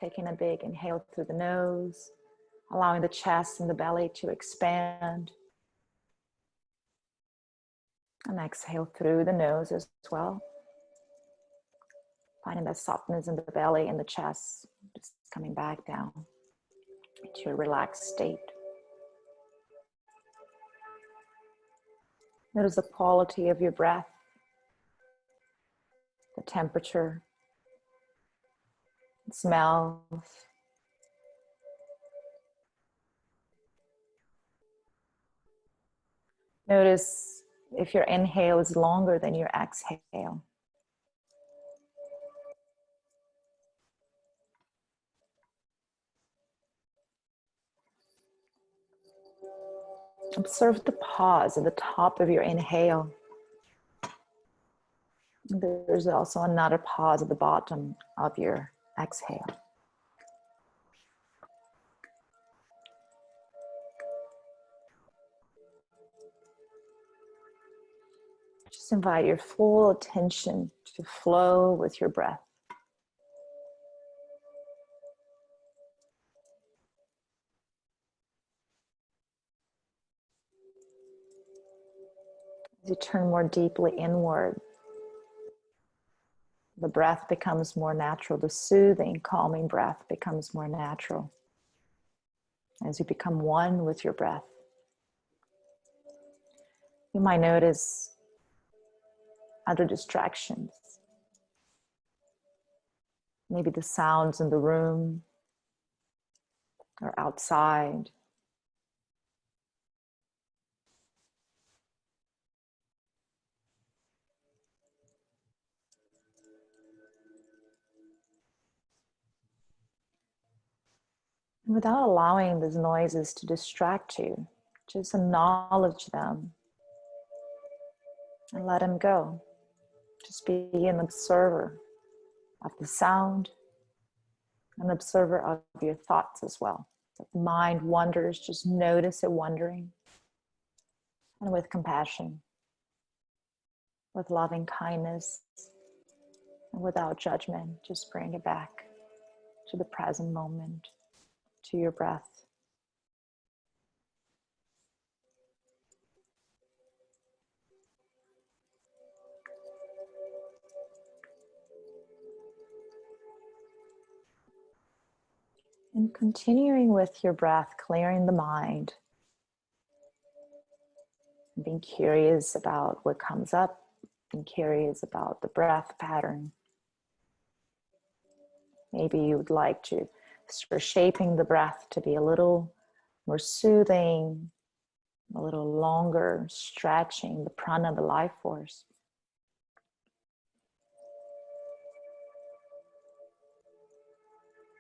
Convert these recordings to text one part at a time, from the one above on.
Taking a big inhale through the nose, allowing the chest and the belly to expand. And exhale through the nose as well. Finding that softness in the belly and the chest, just coming back down to a relaxed state. Notice the quality of your breath, the temperature, the smells. Notice if your inhale is longer than your exhale. Observe the pause at the top of your inhale. There's also another pause at the bottom of your exhale. Just invite your full attention to flow with your breath. As you turn more deeply inward, the breath becomes more natural. The soothing, calming breath becomes more natural. As you become one with your breath, you might notice other distractions. Maybe the sounds in the room or outside. And without allowing these noises to distract you, just acknowledge them and let them go. Just be an observer of the sound, an observer of your thoughts as well. If the mind wanders, just notice it wandering. And with compassion, with loving kindness, and without judgment, just bring it back to the present moment, to your breath. And continuing with your breath, clearing the mind, being curious about what comes up, being curious about the breath pattern. Maybe you would like to start shaping the breath to be a little more soothing, a little longer, stretching the prana, the life force.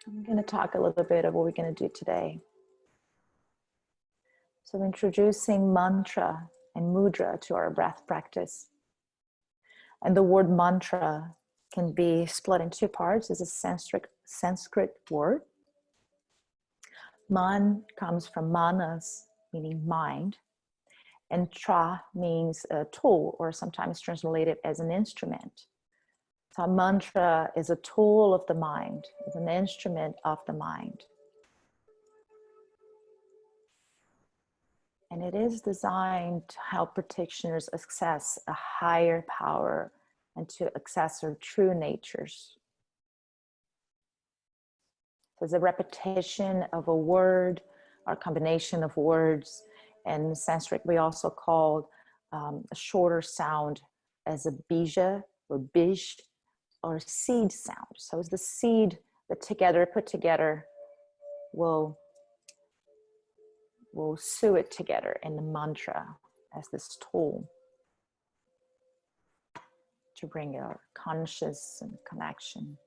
I'm going to talk a little bit of what we're going to do today. So introducing mantra and mudra to our breath practice. And the word mantra can be split in two parts. It's a Sanskrit word. Man comes from manas, meaning mind. And tra means a tool, or sometimes translated as an instrument. So a mantra is a tool of the mind, it's an instrument of the mind. And it is designed to help practitioners access a higher power and to access their true natures. So it's a repetition of a word or a combination of words. And in Sanskrit, we also call a shorter sound as a bija or bij or seed sound. So it's the seed that together, put together, will sew it together in the mantra as this tool to bring our conscious and connection.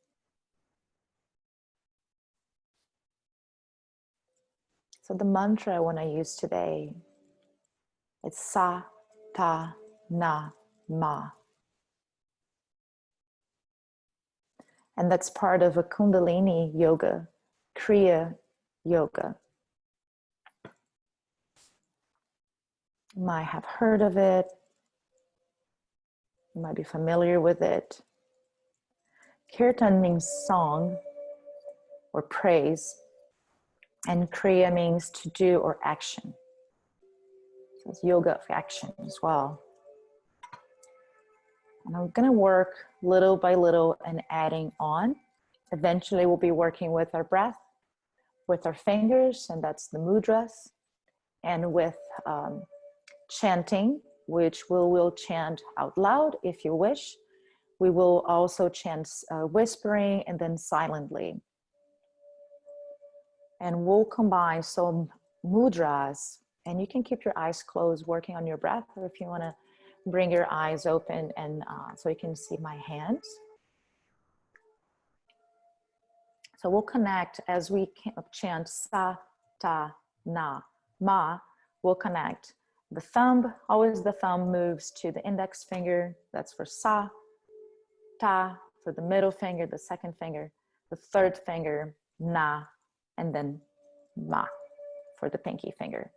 So the mantra I want to use today is sa, ta, na, ma. And that's part of a Kundalini yoga, Kriya yoga. You might have heard of it. You might be familiar with it. Kirtan means song, or praise. And Kriya means to do or action. So it's yoga of action as well. And I'm going to work little by little and adding on. Eventually we'll be working with our breath, with our fingers, and that's the mudras, and with chanting, which we will chant out loud if you wish. We will also chant whispering and then silently. And we'll combine some mudras, and you can keep your eyes closed working on your breath, or if you want to bring your eyes open and so you can see my hands. So we'll connect as we chant sa, ta, na, ma. We'll connect the thumb. Always the thumb moves to the index finger. That's for sa. Ta for the middle finger, the second finger, the third finger, na, and then ma for the pinky finger.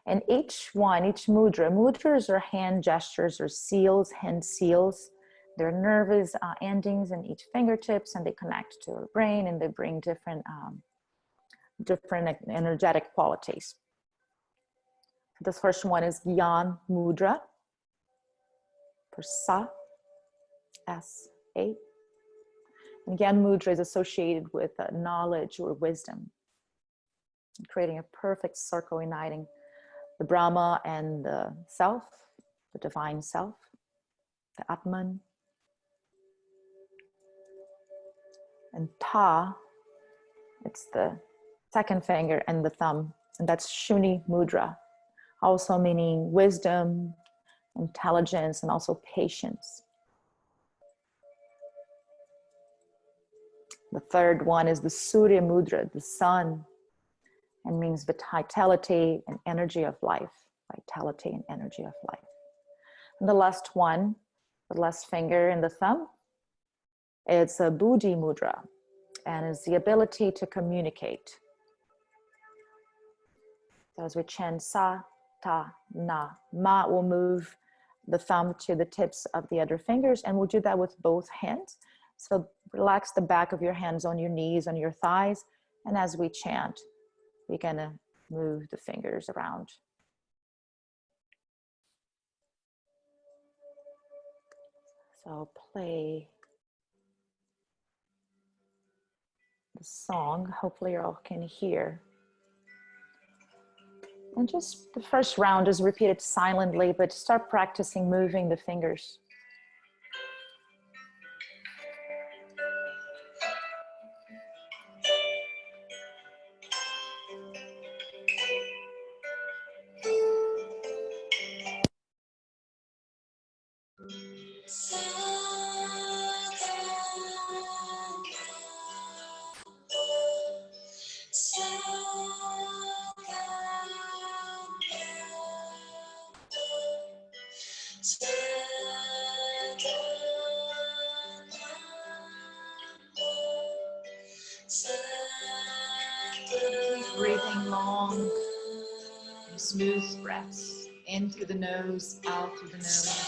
And each mudras are hand gestures or seals, hand seals. They're nervous endings in each fingertips, and they connect to our brain, and they bring different energetic qualities. This first one is Gyan Mudra for Sa, S-A. And Gyan Mudra is associated with knowledge or wisdom, creating a perfect circle uniting the Brahma and the self, the divine self, the Atman. And Ta, it's the second finger and the thumb, and that's Shuni Mudra, also meaning wisdom, intelligence, and also patience. The third one is the Surya Mudra, the sun, and means vitality and energy of life. Vitality and energy of life. And the last one, the last finger and the thumb, it's a Buddhi Mudra, and is the ability to communicate. So as we chant sa, ta, na, ma, we'll move the thumb to the tips of the other fingers, and we'll do that with both hands. So relax the back of your hands on your knees, on your thighs, and as we chant, we're gonna move the fingers around. So I'll play the song. Hopefully you all can hear. And just the first round is repeated silently, but start practicing moving the fingers. Breathing long, smooth breaths. In through the nose, out through the nose.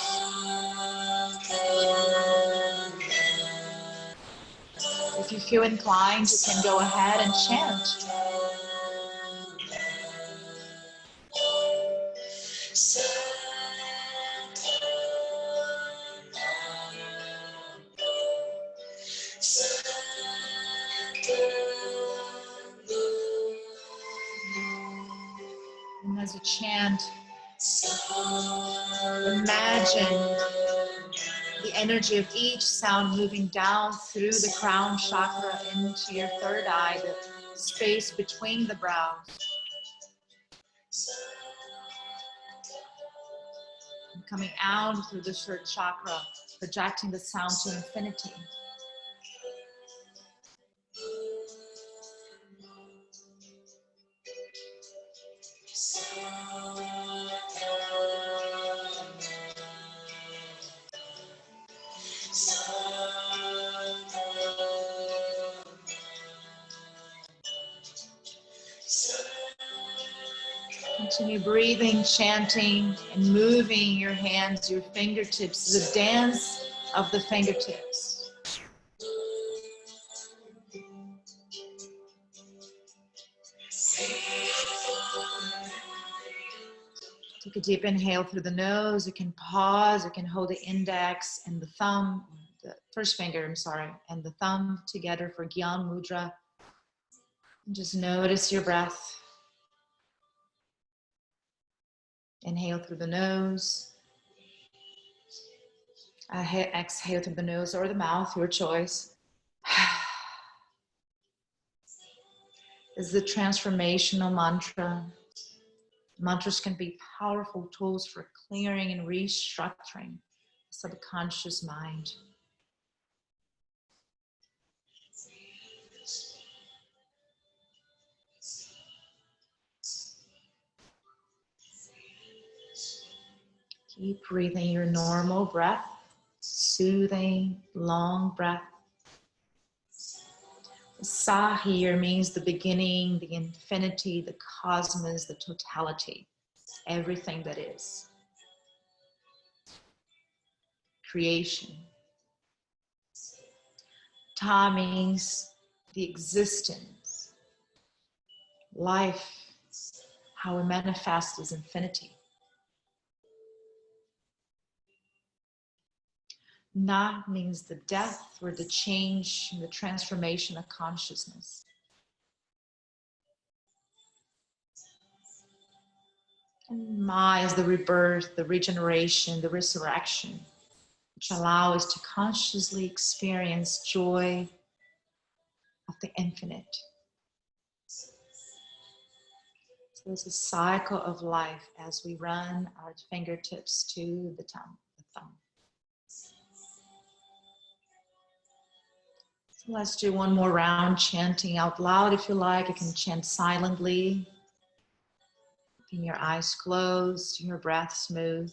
If you feel inclined, you can go ahead and chant. And as you chant, imagine the energy of each sound moving down through the crown chakra into your third eye, the space between the brows. And coming out through the third chakra, projecting the sound to infinity. Continue breathing, chanting, and moving your hands, your fingertips, the dance of the fingertips. Take a deep inhale through the nose. You can pause. You can hold the index and the thumb, the first finger, and the thumb together for Gyan Mudra. And just notice your breath. Inhale through the nose. Exhale through the nose or the mouth, your choice. This is the transformational mantra. Mantras can be powerful tools for clearing and restructuring the subconscious mind. Keep breathing your normal breath, soothing, long breath. Sa here means the beginning, the infinity, the cosmos, the totality, everything that is. Creation. Ta means the existence, life, how we manifest as infinity. Na means the death or the change and the transformation of consciousness. And Ma is the rebirth, the regeneration, the resurrection, which allow us to consciously experience joy of the infinite. So it's a cycle of life as we run our fingertips to the thumb. So let's do one more round, chanting out loud if you like. You can chant silently, keeping your eyes closed, your breath smooth.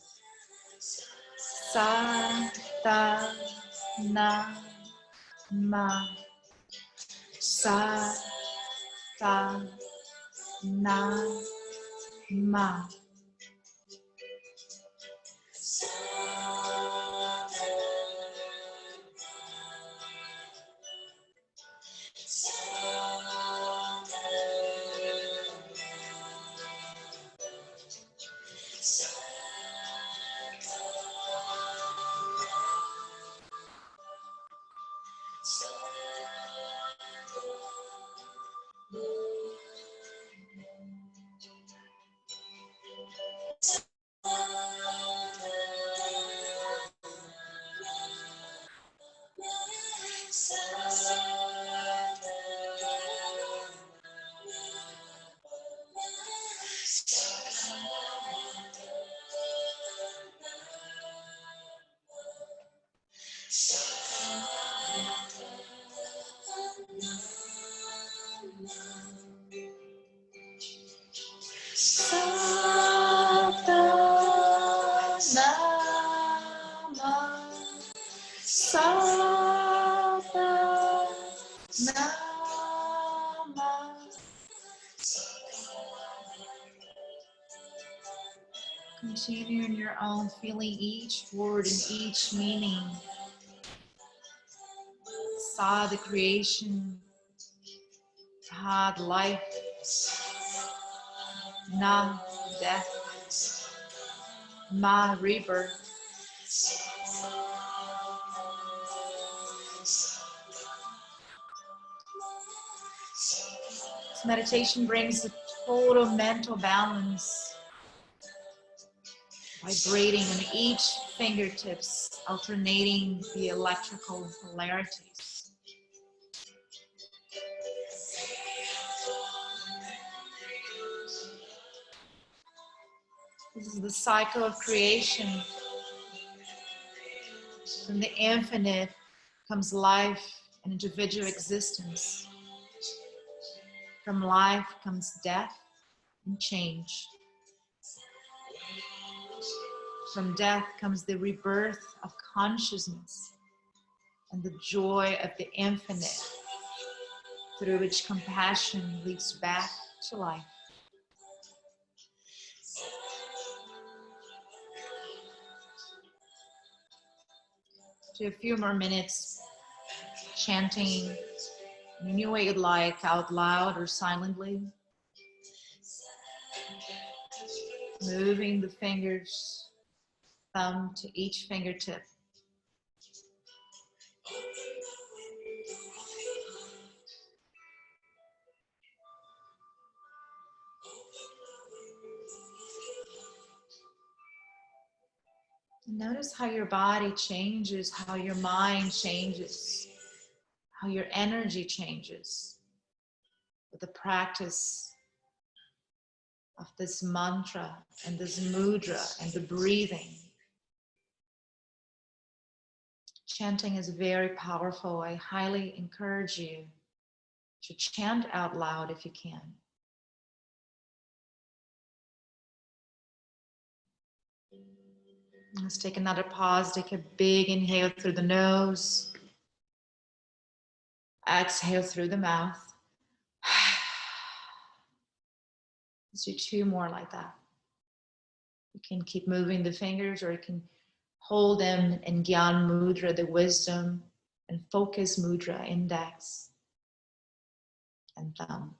Sa, ta, na, ma. Sa, ta, na, ma. Continue in your own, feeling each word and each meaning. Sa, the creation. Ta, the life. Na, death. Ma, rebirth. This meditation brings a total mental balance, vibrating on each fingertips, alternating the electrical polarities. This is the cycle of creation. From the infinite comes life and individual existence. From life comes death and change. From death comes the rebirth of consciousness and the joy of the infinite, through which compassion leads back to life. Do a few more minutes chanting in any way you'd like, out loud or silently. moving the fingers, thumb to each fingertip. Notice how your body changes, how your mind changes, how your energy changes with the practice of this mantra and this mudra and the breathing. Chanting is very powerful. I highly encourage you to chant out loud if you can. Let's take another pause. Take a big inhale through the nose. Exhale through the mouth. Let's do 2 more like that. You can keep moving the fingers, or you can hold them in Gyan Mudra, the wisdom and focus mudra, index and thumb.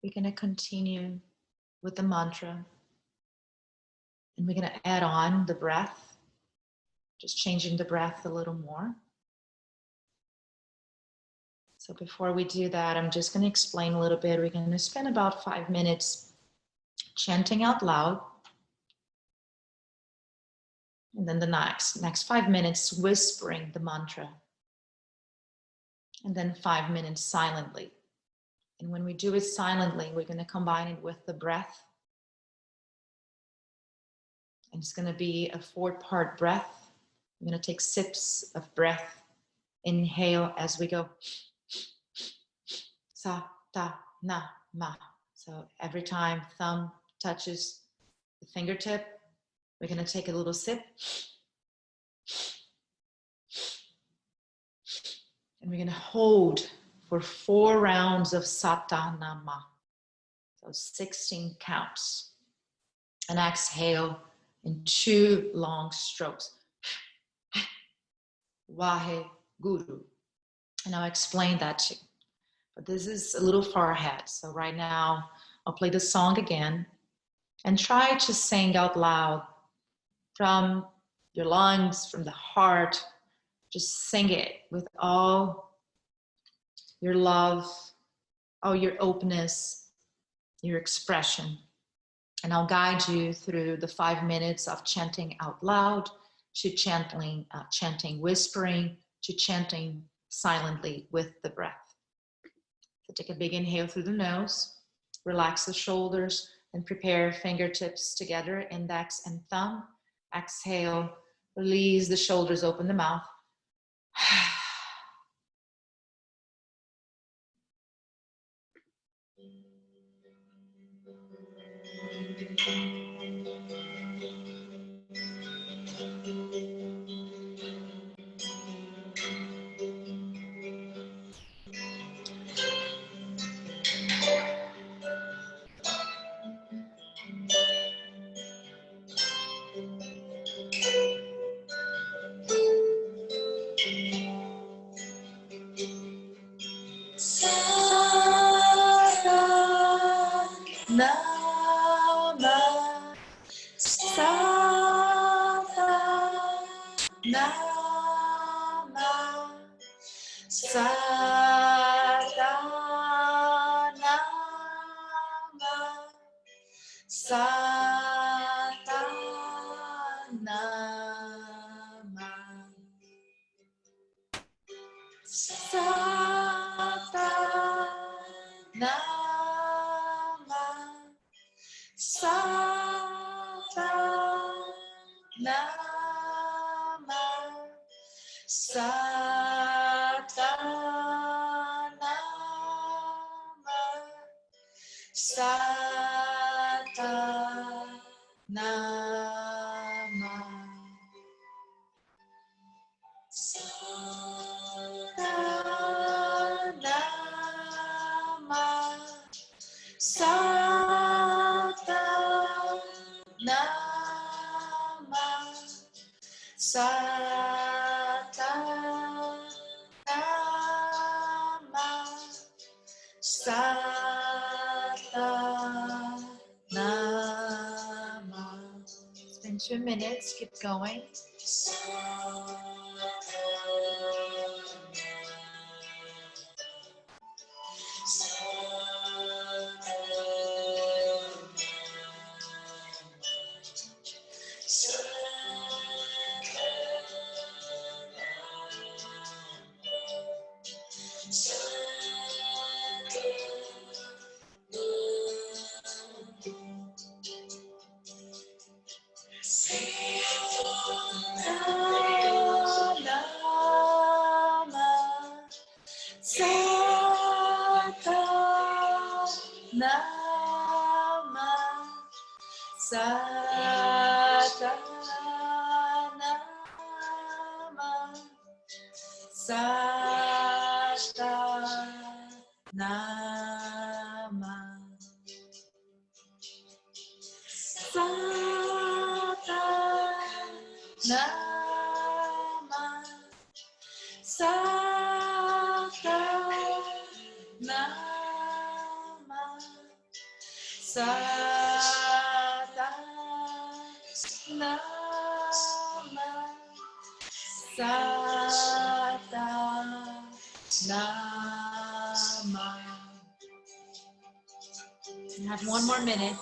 We're going to continue with the mantra, and we're going to add on the breath, just changing the breath a little more. So before we do that, I'm just going to explain a little bit. We're going to spend about 5 minutes chanting out loud, and then the next 5 minutes whispering the mantra, and then 5 minutes silently. And when we do it silently, we're going to combine it with the breath. And it's going to be a 4-part breath. I'm going to take sips of breath. Inhale as we go. Sa, ta, na, ma. So every time thumb touches the fingertip, we're going to take a little sip. And we're going to hold for 4 rounds of satanama. So 16 counts. And exhale in 2 long strokes. Wahe Guru. And I'll explain that too. But this is a little far ahead. So right now, I'll play the song again and try to sing out loud from your lungs, from the heart. Just sing it with all your love, all your openness, your expression. And I'll guide you through the 5 minutes of chanting out loud, to chanting whispering, to chanting silently with the breath. So take a big inhale through the nose, relax the shoulders, and prepare fingertips together, index and thumb. Exhale, release the shoulders, open the mouth. 2 minutes, keep going. You have 1 more minute.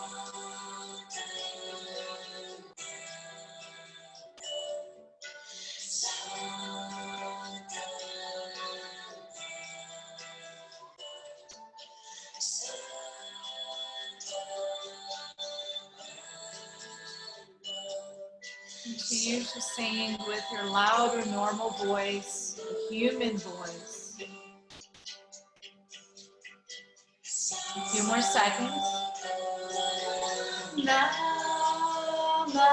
Continue to sing with your loud or normal voice, human voice. A few more seconds. Nama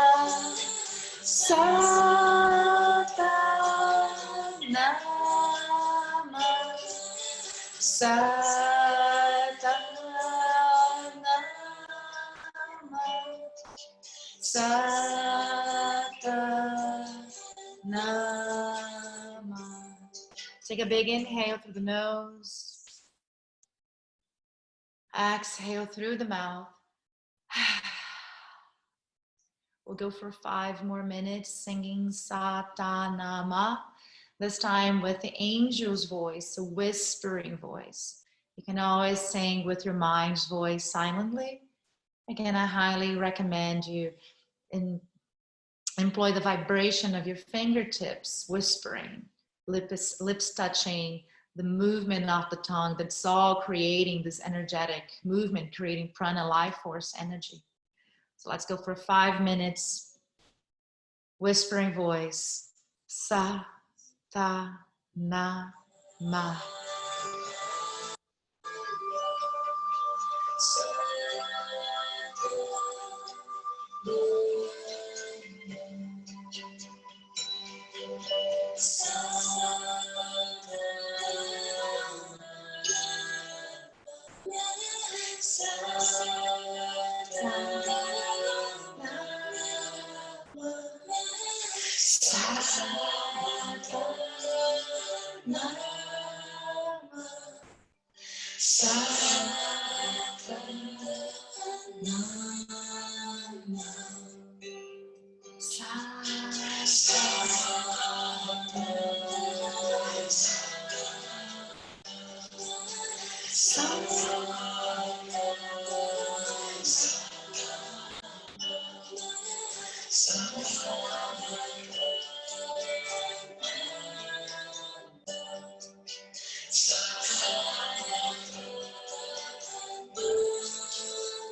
Sata Nama Sata Nama Sata Nama. Take a big inhale through the nose. Exhale through the mouth. We'll go for 5 more minutes singing Satanama, this time with the angel's voice, a whispering voice. You can always sing with your mind's voice silently. Again, I highly recommend you employ the vibration of your fingertips, whispering, lips touching, the movement of the tongue. That's all creating this energetic movement, creating prana, life force energy. So let's go for 5 minutes. Whispering voice. Sa, ta, na, ma.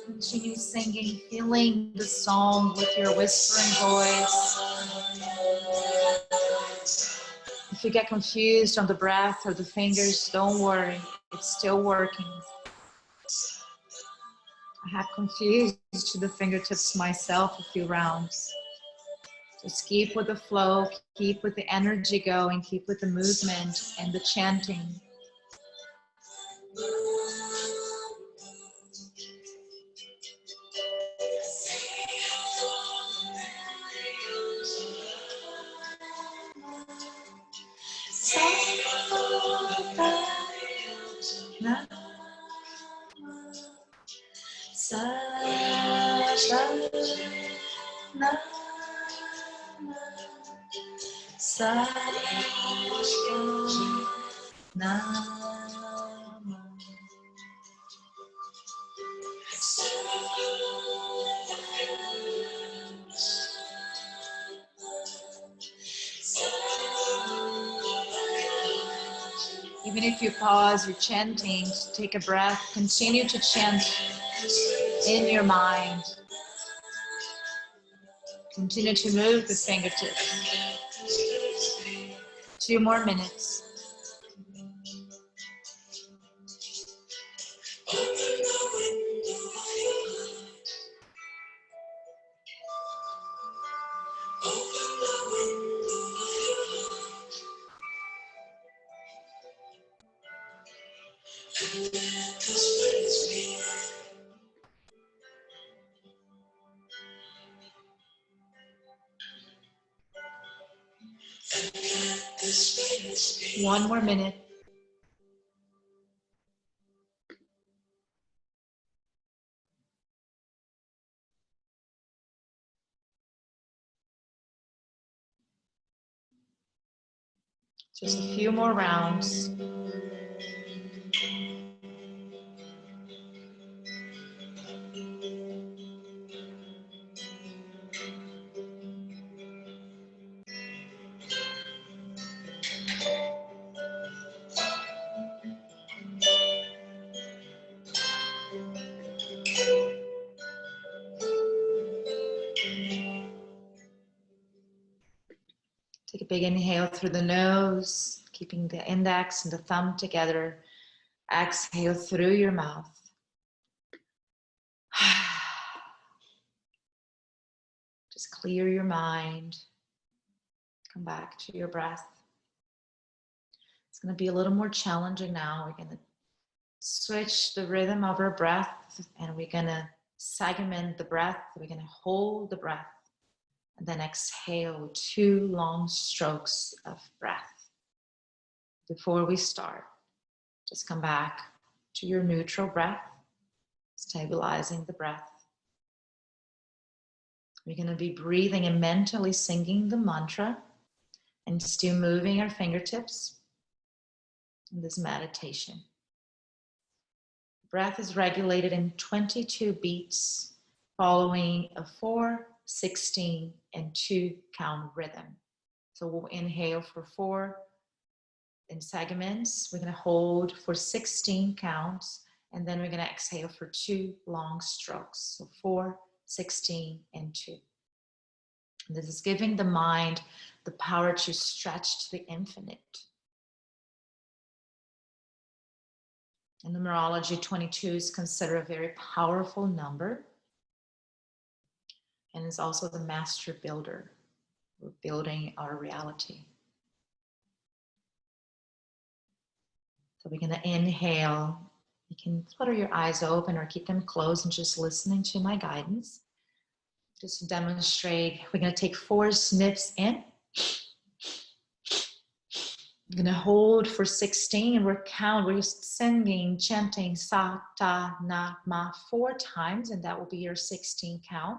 Continue singing, feeling the song with your whispering voice. If you get confused on the breath or the fingers, don't worry, it's still working. I have confused to the fingertips myself a few rounds. Just keep with the flow, keep with the energy going, keep with the movement and the chanting. Even if you pause your chanting, take a breath, continue to chant in your mind. Continue to move the fingertips. 2 more minutes. One more minute. Just a few more rounds. Take a big inhale through the nose, keeping the index and the thumb together. Exhale through your mouth. Just clear your mind. Come back to your breath. It's going to be a little more challenging now. We're going to switch the rhythm of our breath, and we're going to segment the breath. We're going to hold the breath and then exhale 2 long strokes of breath. Before we start, just come back to your neutral breath, stabilizing the breath. We're going to be breathing and mentally singing the mantra and still moving our fingertips in this meditation. Breath is regulated in 22 beats following a 4, 16, and 2 count rhythm. So we'll inhale for 4 in segments. We're going to hold for 16 counts, and then we're going to exhale for 2 long strokes. So 4, 16, and 2. And this is giving the mind the power to stretch to the infinite. In numerology, 22 is considered a very powerful number, and is also the master builder. We're building our reality. So we're going to inhale. You can flutter your eyes open or keep them closed and just listening to my guidance. Just to demonstrate, we're going to take 4 sniffs in. I'm going to hold for 16 and we're singing, chanting sa, ta, na, ma 4 times, and that will be your 16 count.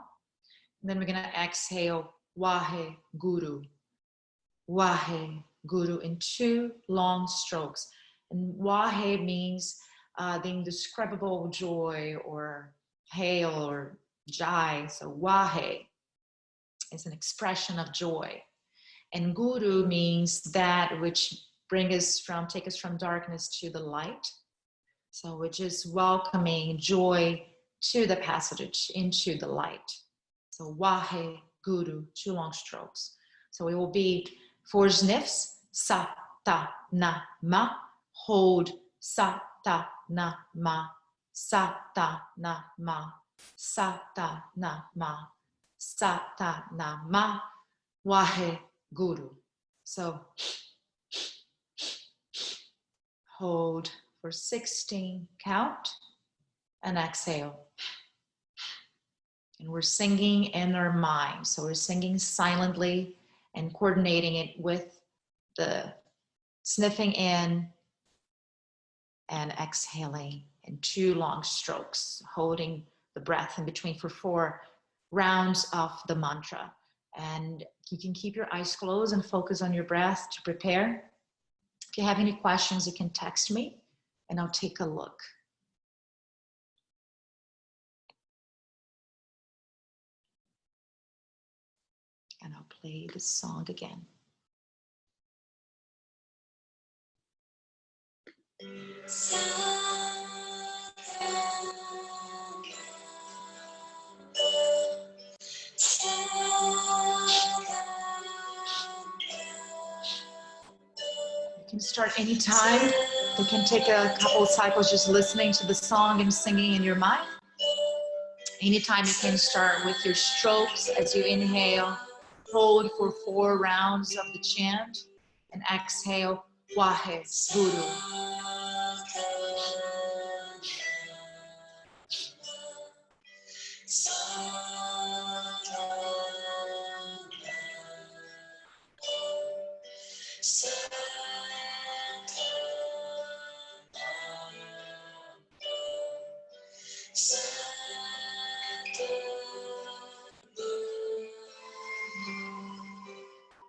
And then we're going to exhale, wahe, guru in 2 long strokes. And wahe means the indescribable joy or hail or jai. So wahe is an expression of joy. And guru means that which take us from darkness to the light. So which is welcoming joy to the passage into the light. So wahe, guru, 2 long strokes. So it will be 4 sniffs, sa, ta, na, ma, hold, sa, ta, na, ma, sa, ta, na, ma, sa, ta, na, ma, sa, ta, na, ma, wahe, guru. So hold for 16 count and exhale. And we're singing in our mind. So we're singing silently and coordinating it with the sniffing in and exhaling in 2 long strokes, holding the breath in between for 4 rounds of the mantra. And You can keep your eyes closed and focus on your breath to prepare. If you have any questions, you can text me and I'll take a look. And I'll play the song again. You can start anytime. You can take a couple of cycles just listening to the song and singing in your mind. Anytime you can start with your strokes as you inhale, hold for 4 rounds of the chant, and exhale, Wahe Guru.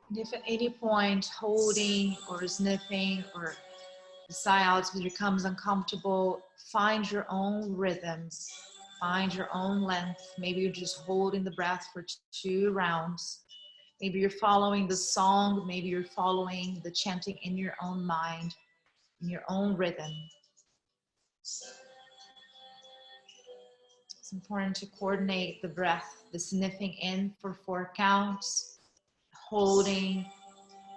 And if at any point holding or sniffing or the silence becomes uncomfortable, find your own rhythms, find your own length. Maybe you're just holding the breath for 2 rounds. Maybe you're following the song, maybe you're following the chanting in your own mind, in your own rhythm. It's important to coordinate the breath, the sniffing in for 4 counts, holding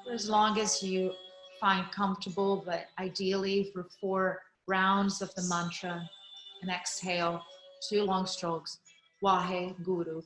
for as long as you find comfortable, but ideally for 4 rounds of the mantra, and exhale 2 long strokes, Wahe Guru.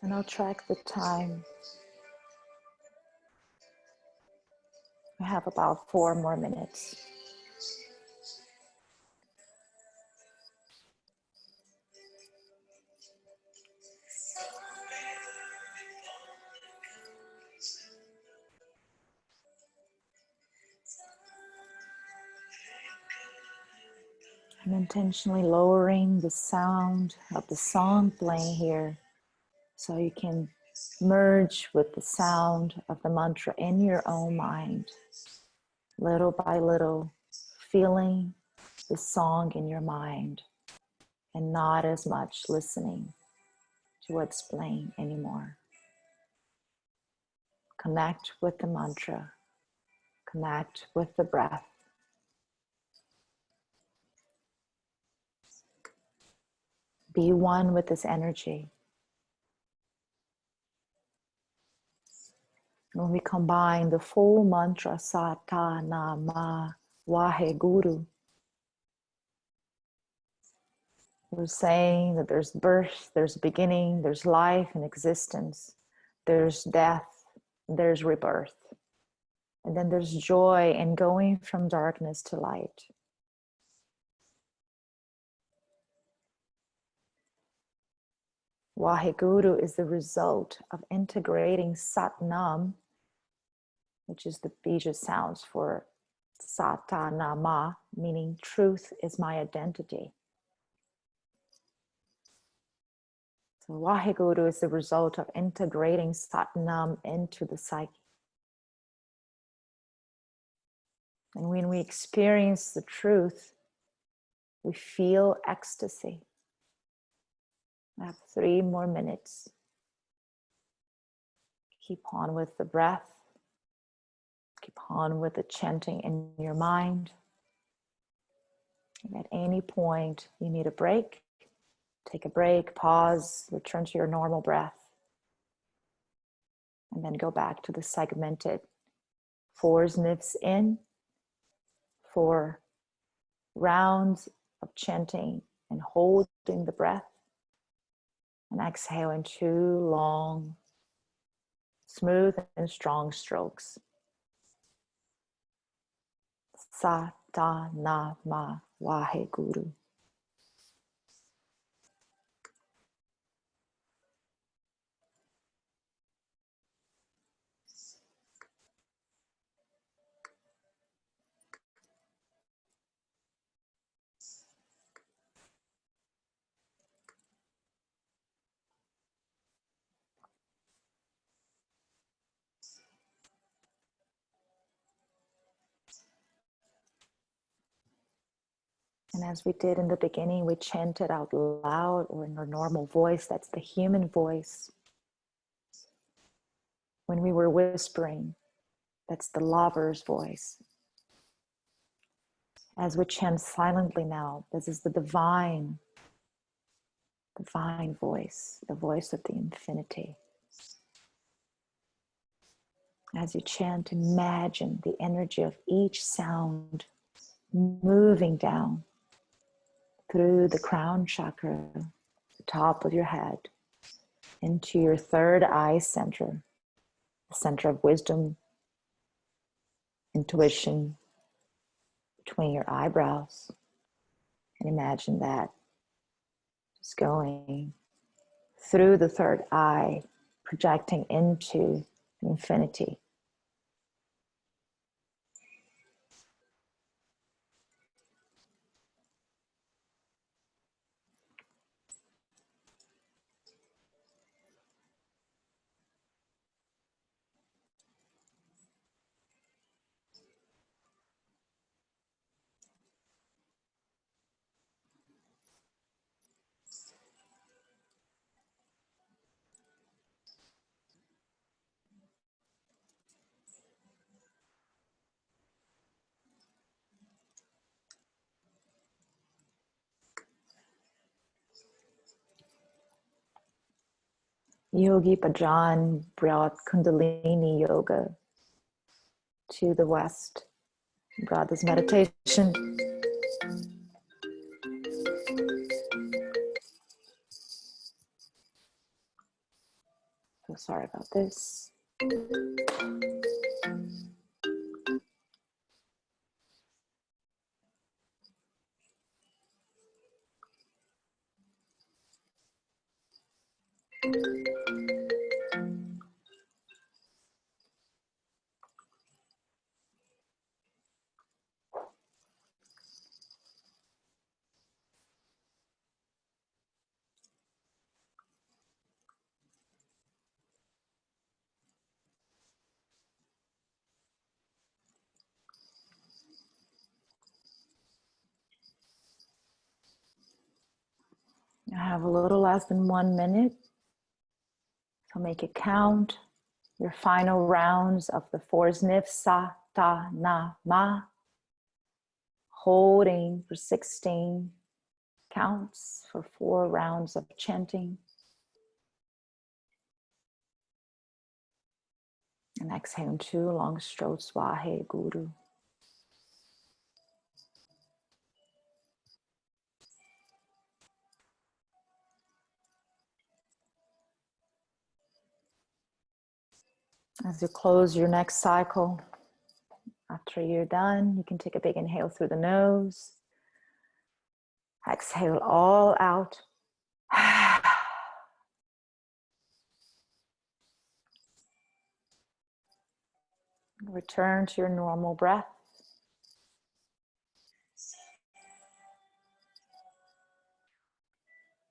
And I'll track the time. I have about 4 more minutes. I'm intentionally lowering the sound of the song playing here so you can merge with the sound of the mantra in your own mind, little by little, feeling the song in your mind and not as much listening to what's playing anymore. Connect with the mantra, connect with the breath. Be one with this energy. When we combine the full mantra Sata Nama Wahe Guru, we're saying that there's birth, there's beginning, there's life and existence, there's death, there's rebirth, and then there's joy in going from darkness to light. Wahe Guru is the result of integrating Sat Nam, which is the bija sounds for Sata Nama, meaning truth is my identity. So Wahe Guru is the result of integrating Sat Nam into the psyche. And when we experience the truth, we feel ecstasy. I have 3 more minutes. Keep on with the breath. Keep on with the chanting in your mind. And at any point you need a break, take a break, pause, return to your normal breath. And then go back to the segmented 4 sniffs in, 4 rounds of chanting and holding the breath. And exhale in 2 long smooth and strong strokes. Sa ta na ma wahe guru. And as we did in the beginning, we chanted out loud or in our normal voice. That's the human voice. When we were whispering, that's the lover's voice. As we chant silently now, this is the divine voice, the voice of the infinity. As you chant, imagine the energy of each sound moving down through the crown chakra, the top of your head, into your third eye center, the center of wisdom, intuition, between your eyebrows. And imagine that just going through the third eye, projecting into infinity. Yogi Bhajan brought Kundalini Yoga to the West, brought this meditation. So sorry about this. I have a little less than 1 minute. So make it count. Your final rounds of the four sniffs, sa, ta, na, ma. Holding for 16 counts for 4 rounds of chanting. And exhale 2 long strokes, Wahe Guru. As you close your next cycle, after you're done, you can take a big inhale through the nose. Exhale all out. Return to your normal breath.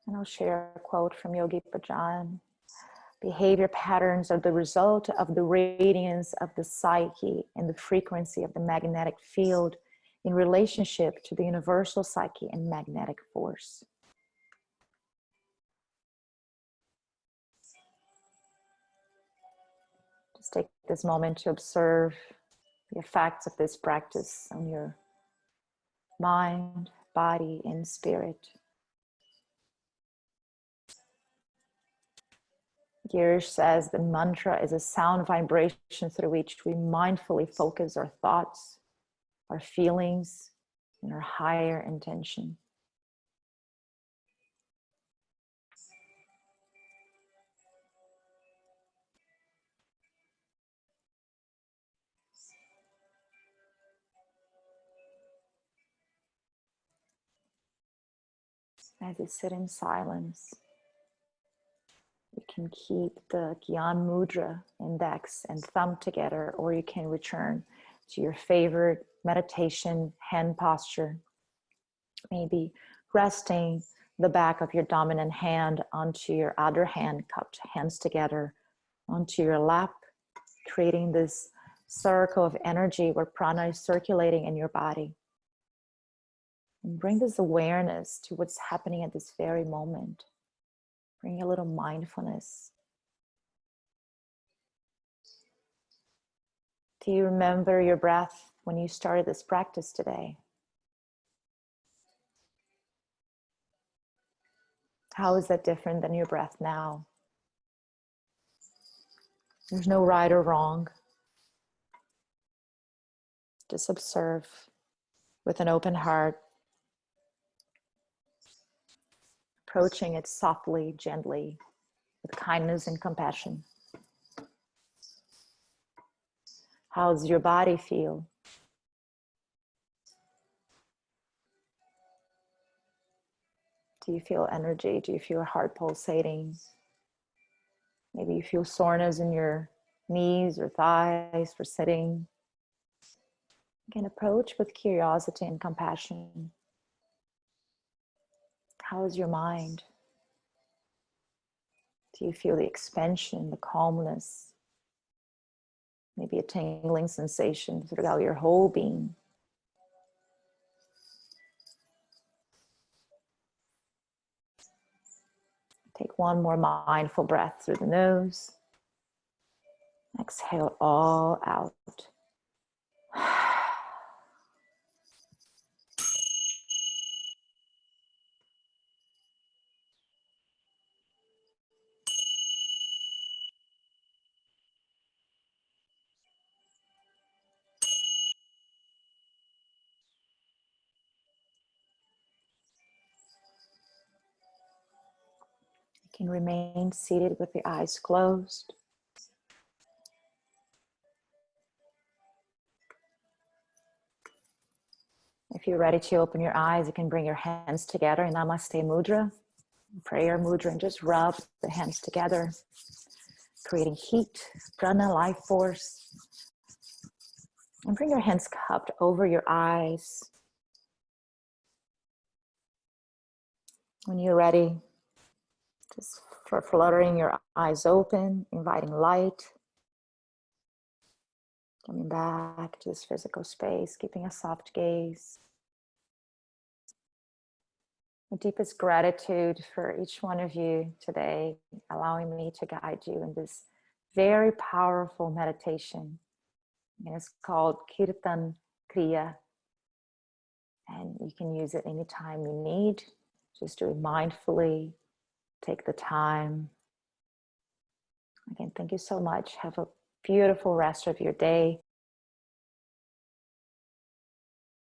And I'll share a quote from Yogi Bhajan. Behavior patterns are the result of the radiance of the psyche and the frequency of the magnetic field in relationship to the universal psyche and magnetic force. Just take this moment to observe the effects of this practice on your mind, body, and spirit. Girish says the mantra is a sound vibration through which we mindfully focus our thoughts, our feelings, and our higher intention. As you sit in silence, you can keep the Gyan Mudra, index and thumb together, or you can return to your favorite meditation hand posture. Maybe resting the back of your dominant hand onto your other hand, cupped hands together onto your lap, creating this circle of energy where prana is circulating in your body. And bring this awareness to what's happening at this very moment. Bring a little mindfulness. Do you remember your breath when you started this practice today? How is that different than your breath now? There's no right or wrong. Just observe with an open heart, approaching it softly, gently, with kindness and compassion. How does your body feel? Do you feel energy? Do you feel heart pulsating? Maybe you feel soreness in your knees or thighs for sitting. You can approach with curiosity and compassion. How is your mind? Do you feel the expansion, the calmness? Maybe a tingling sensation throughout your whole being. Take one more mindful breath through the nose. Exhale all out. You can remain seated with the eyes closed. If you're ready to open your eyes, you can bring your hands together in Namaste Mudra, prayer mudra, and just rub the hands together, creating heat, prana, life force. And bring your hands cupped over your eyes. When you're ready, just for fluttering your eyes open, inviting light, coming back to this physical space, keeping a soft gaze. The deepest gratitude for each one of you today, allowing me to guide you in this very powerful meditation. And it's called Kirtan Kriya. And you can use it anytime you need. Just do it mindfully. Take the time. Again, thank you so much. Have a beautiful rest of your day.